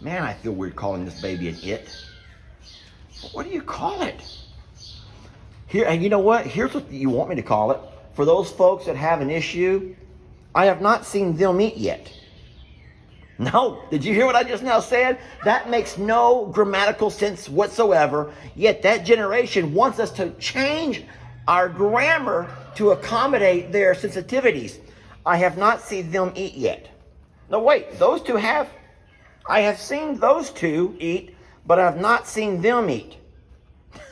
Man, I feel weird calling this baby an it. What do you call it? Here, and you know what? Here's what you want me to call it. For those folks that have an issue, I have not seen them eat yet. No, did you hear what I just now said? That makes no grammatical sense whatsoever. Yet that generation wants us to change our grammar to accommodate their sensitivities. I have not seen them eat yet. No, wait, those two have. I have seen those two eat, but I have not seen them eat.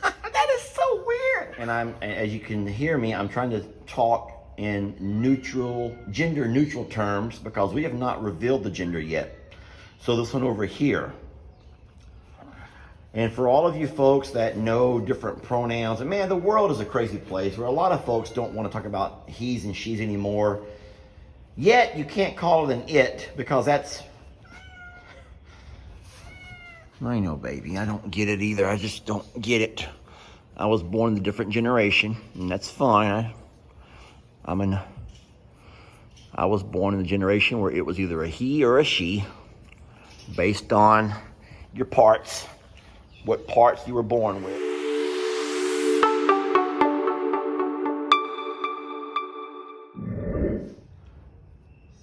That is so weird. And as you can hear me, I'm trying to talk in gender neutral terms because we have not revealed the gender yet. So this one over here. And for all of you folks that know different pronouns, and man, the world is a crazy place where a lot of folks don't want to talk about he's and she's anymore. Yet you can't call it an it because that's, I know, baby, I don't get it either. I just don't get it. I was born in a different generation, and that's fine. I was born in a generation where it was either a he or a she, based on your parts, what parts you were born with.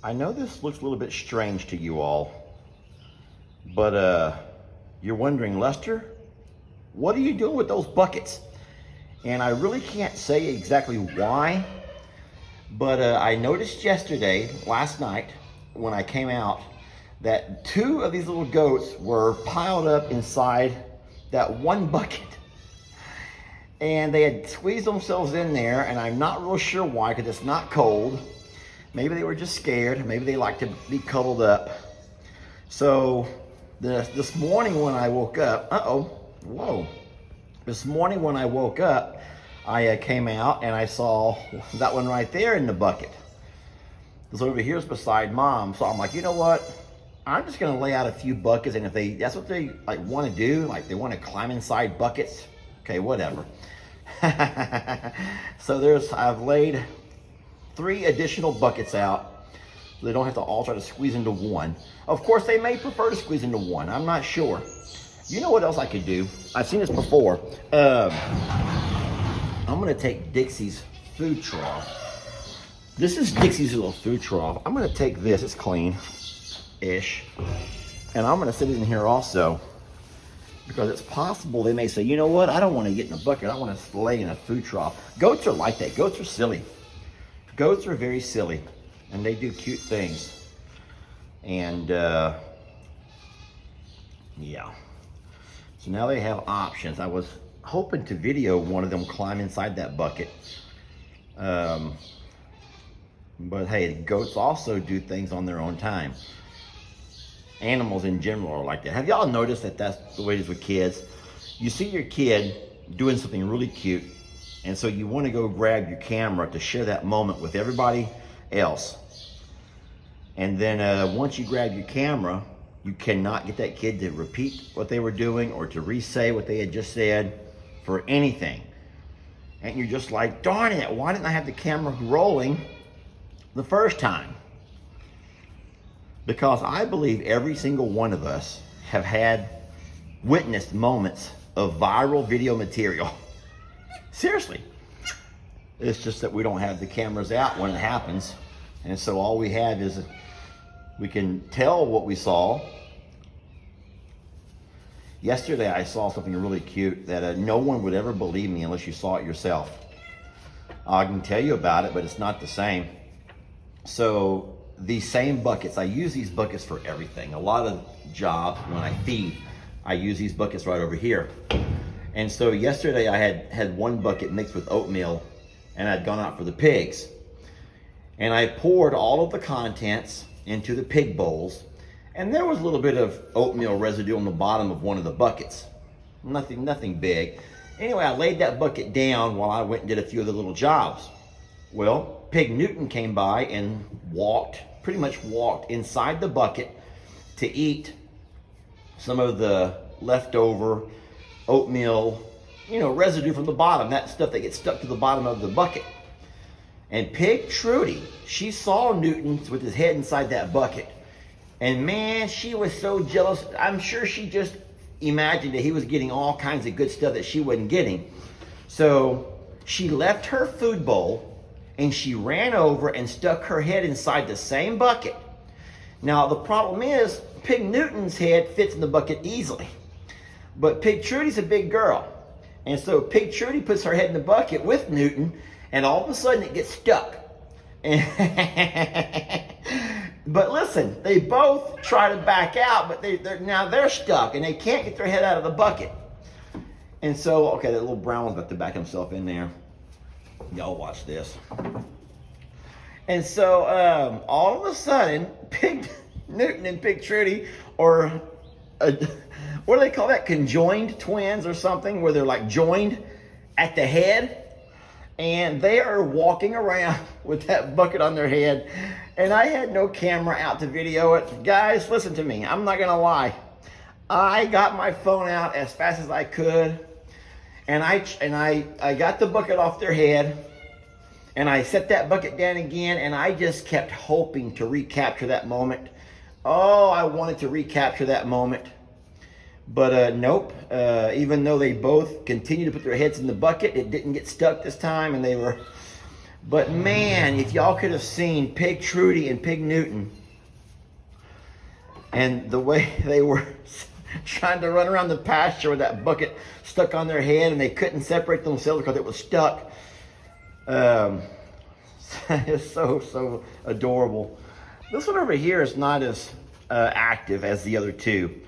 I know this looks a little bit strange to you all, but you're wondering, Lester, what are you doing with those buckets? And I really can't say exactly why, but I noticed last night, when I came out, that two of these little goats were piled up inside that one bucket. And they had squeezed themselves in there, and I'm not real sure why, because it's not cold. Maybe they were just scared. Maybe they like to be cuddled up. So this morning when I woke up, This morning when I woke up, I came out and I saw that one right there in the bucket. This over here is beside Mom. So I'm like, you know what? I'm just gonna lay out a few buckets, and if that's what they like want to do, like they want to climb inside buckets, okay, whatever. So I've laid 3 additional buckets out so they don't have to all try to squeeze into one. Of course, they may prefer to squeeze into one. I'm not sure. You know what else I could do? I've seen this before. I'm gonna take Dixie's food trough. This is Dixie's little food trough. I'm gonna take this, it's clean-ish, and I'm gonna sit in here also, because it's possible they may say, you know what, I don't wanna get in a bucket, I wanna lay in a food trough. Goats are like that, goats are silly. Goats are very silly, and they do cute things. And yeah. So now they have options. I was hoping to video one of them climb inside that bucket. But hey, goats also do things on their own time. Animals in general are like that. Have y'all noticed that that's the way it is with kids? You see your kid doing something really cute, and so you want to go grab your camera to share that moment with everybody else. And then once you grab your camera, you cannot get that kid to repeat what they were doing or to re-say what they had just said for anything. And you're just like, darn it, why didn't I have the camera rolling the first time? Because I believe every single one of us have witnessed moments of viral video material. Seriously. It's just that we don't have the cameras out when it happens. And so all we have is we can tell what we saw. Yesterday I saw something really cute that no one would ever believe me unless you saw it yourself. I can tell you about it, but it's not the same. So these same buckets, I use these buckets for everything. A lot of jobs when I feed, I use these buckets right over here. And so yesterday I had one bucket mixed with oatmeal, and I'd gone out for the pigs. And I poured all of the contents into the pig bowls, and there was a little bit of oatmeal residue on the bottom of one of the buckets. Nothing big. Anyway, I laid that bucket down while I went and did a few of the little jobs. Well, Pig Newton came by and pretty much walked inside the bucket to eat some of the leftover oatmeal, residue from the bottom, that stuff that gets stuck to the bottom of the bucket. And Pig Trudy, she saw Newton with his head inside that bucket. And man, she was so jealous. I'm sure she just imagined that he was getting all kinds of good stuff that she wasn't getting. So she left her food bowl and she ran over and stuck her head inside the same bucket. Now the problem is, Pig Newton's head fits in the bucket easily. But Pig Trudy's a big girl. And so Pig Trudy puts her head in the bucket with Newton, and all of a sudden it gets stuck. But listen, they both try to back out, but they're stuck and they can't get their head out of the bucket. And so, okay, that little brown one's about to back himself in there. Y'all watch this. And so all of a sudden, Pig Newton and Pig Trudy are, what do they call that? Conjoined twins or something, where they're like joined at the head. And they are walking around with that bucket on their head. And I had no camera out to video it. Guys, listen to me. I'm not going to lie. I got my phone out as fast as I could. And I got the bucket off their head. And I set that bucket down again. And I just kept hoping to recapture that moment. Oh, I wanted to recapture that moment. But nope, even though they both continued to put their heads in the bucket, it didn't get stuck this time, and they were... But man, if y'all could have seen Pig Trudy and Pig Newton, and the way they were trying to run around the pasture with that bucket stuck on their head, and they couldn't separate themselves because it was stuck. It's so adorable. This one over here is not as active as the other two.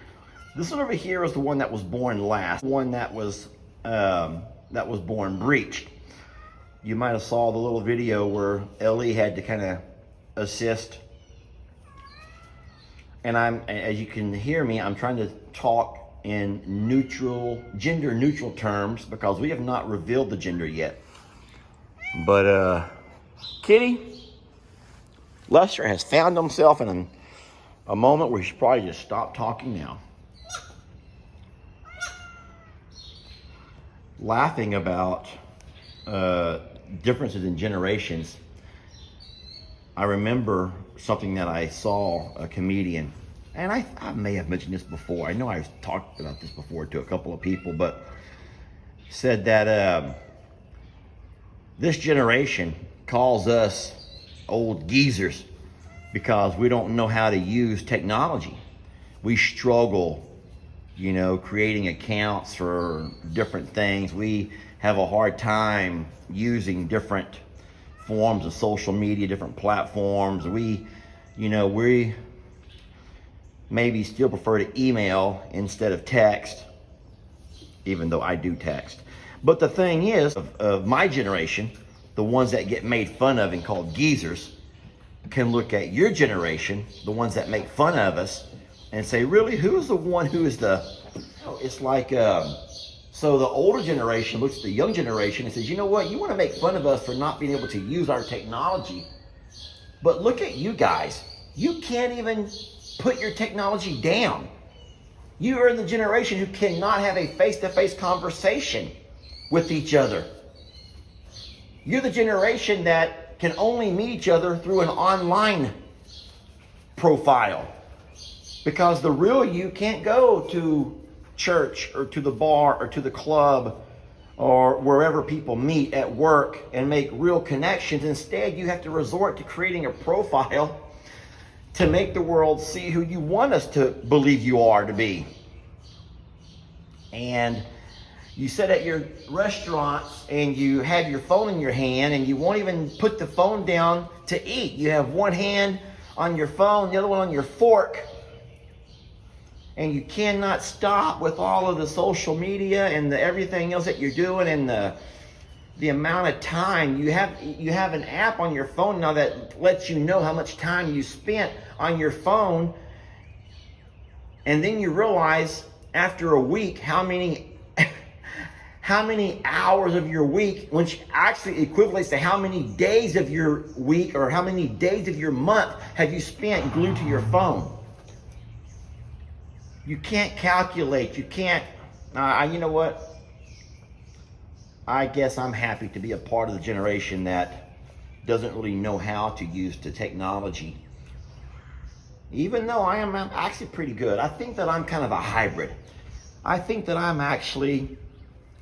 This one over here is the one that was born last, one that was born breeched. You might have saw the little video where Ellie had to kind of assist. And as you can hear me, I'm trying to talk in gender neutral terms because we have not revealed the gender yet. But Kitty, Lester has found himself in a moment where he should probably just stop talking now. Laughing about differences in generations, I remember something that I saw a comedian, and I may have mentioned this before. I know I've talked about this before to a couple of people, but said that this generation calls us old geezers because we don't know how to use technology. We struggle, creating accounts for different things. We have a hard time using different forms of social media, different platforms. We maybe still prefer to email instead of text, even though I do text. But the thing is, of my generation, the ones that get made fun of and called geezers, can look at your generation, the ones that make fun of us, and say, really, who's the one who is it's like, so the older generation looks at the young generation and says, you know what, you want to make fun of us for not being able to use our technology, but look at you guys. You can't even put your technology down. You are the generation who cannot have a face-to-face conversation with each other. You're the generation that can only meet each other through an online profile. Because the real you can't go to church or to the bar or to the club or wherever people meet at work and make real connections. Instead, you have to resort to creating a profile to make the world see who you want us to believe you are to be. And you sit at your restaurants and you have your phone in your hand and you won't even put the phone down to eat. You have one hand on your phone, the other one on your fork. And you cannot stop with all of the social media and everything else that you're doing and the amount of time. You have an app on your phone now that lets you know how much time you spent on your phone. And then you realize after a week how many hours of your week, which actually equates to how many days of your week or how many days of your month have you spent glued to your phone. You can't calculate. You can't. You know what? I guess I'm happy to be a part of the generation that doesn't really know how to use the technology. Even though I'm actually pretty good. I think that I'm kind of a hybrid. I think that I'm actually,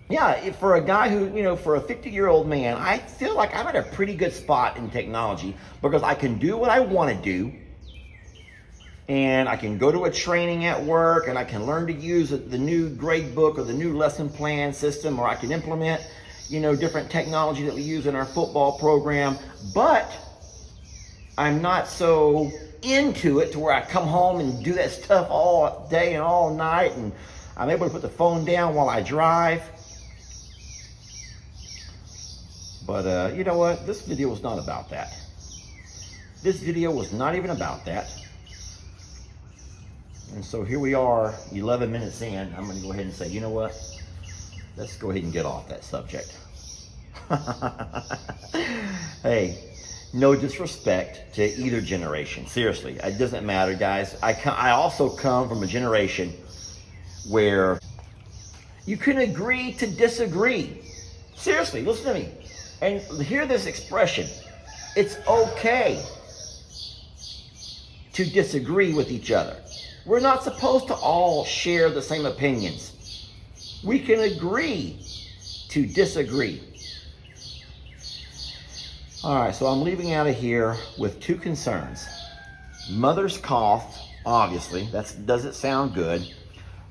yeah, for a guy who, for a 50-year-old man, I feel like I'm at a pretty good spot in technology because I can do what I want to do. And I can go to a training at work and I can learn to use the new grade book or the new lesson plan system, or I can implement, different technology that we use in our football program. But I'm not so into it to where I come home and do that stuff all day and all night, and I'm able to put the phone down while I drive. But you know what? This video was not about that. This video was not even about that. And so here we are, 11 minutes in. I'm going to go ahead and say, you know what? Let's go ahead and get off that subject. Hey, no disrespect to either generation. Seriously, it doesn't matter, guys. I also come from a generation where you can agree to disagree. Seriously, listen to me. And hear this expression. It's okay to disagree with each other. We're not supposed to all share the same opinions. We can agree to disagree. All right, so I'm leaving out of here with two concerns. Mother's cough, obviously, that doesn't sound good,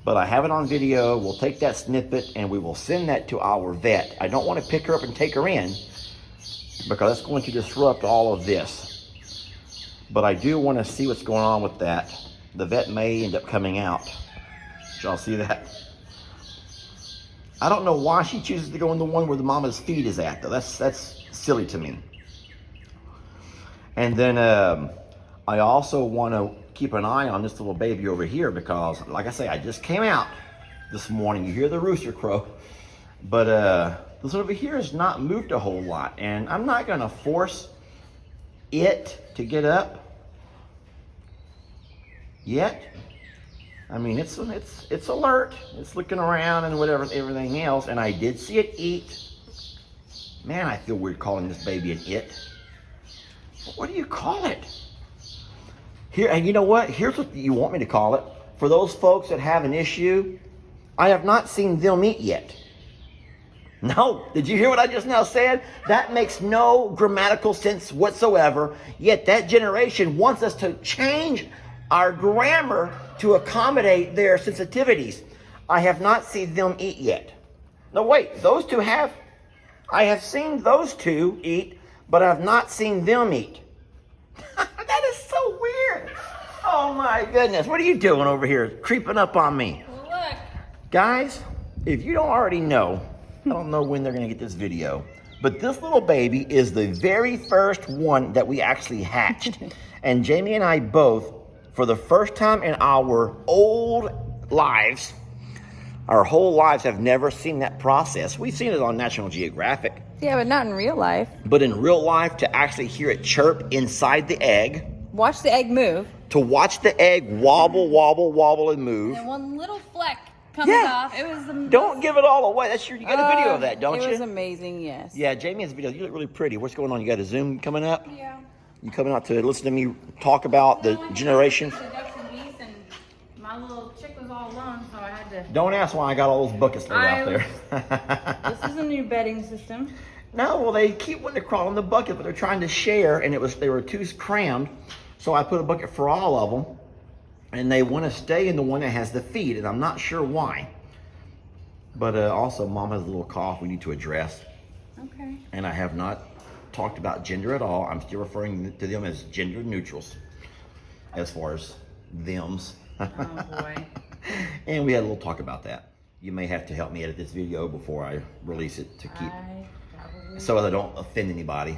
but I have it on video. We'll take that snippet and we will send that to our vet. I don't want to pick her up and take her in because that's going to disrupt all of this. But I do want to see what's going on with that. The vet may end up coming out. Did y'all see that? I don't know why she chooses to go in the one where the mama's feet is at, though. That's silly to me. And then I also want to keep an eye on this little baby over here because, like I say, I just came out this morning. You hear the rooster crow. But this over here has not moved a whole lot. And I'm not going to force it to get up yet. I mean, it's alert. It's looking around and everything else. And I did see it eat. Man, I feel weird calling this baby an it. What do you call it? Here, and you know what? Here's what you want me to call it. For those folks that have an issue, I have not seen them eat yet. No, did you hear what I just now said? That makes no grammatical sense whatsoever. Yet that generation wants us to change our grammar to accommodate their sensitivities. I have not seen them eat yet. No, wait, those two have. I have seen those two eat, but I have not seen them eat. That is so weird. Oh my goodness. What are you doing over here creeping up on me? Look. Guys, if you don't already know, I don't know when they're going to get this video, but this little baby is the very first one that we actually hatched. And Jamie and I both, for the first time in our old lives, our whole lives have never seen that process. We've seen it on National Geographic. Yeah, but not in real life. But in real life, to actually hear it chirp inside the egg. Watch the egg move. To watch the egg wobble, wobble, wobble, and move. And one little fleck comes off. It was amazing. Don't give it all away. You got a video of that, don't you? It was amazing, yes. Yeah, Jamie has a video. You look really pretty. What's going on? You got a Zoom coming up? Yeah. You coming out to listen to me talk about the generation? Seduction beast, and my little chick was all alone, so I had to. Don't ask why I got all those buckets laid out there. This is a new bedding system. No, well, they keep wanting to crawl in the bucket, but they're trying to share, and they were too crammed. So I put a bucket for all of them, and they want to stay in the one that has the feed, and I'm not sure why. But also, Mom has a little cough we need to address. Okay. And I have not talked about gender at all. I'm still referring to them as gender neutrals, as far as thems. Oh boy. And we had a little talk about that. You may have to help me edit this video before I release it to keep, so that I don't offend anybody.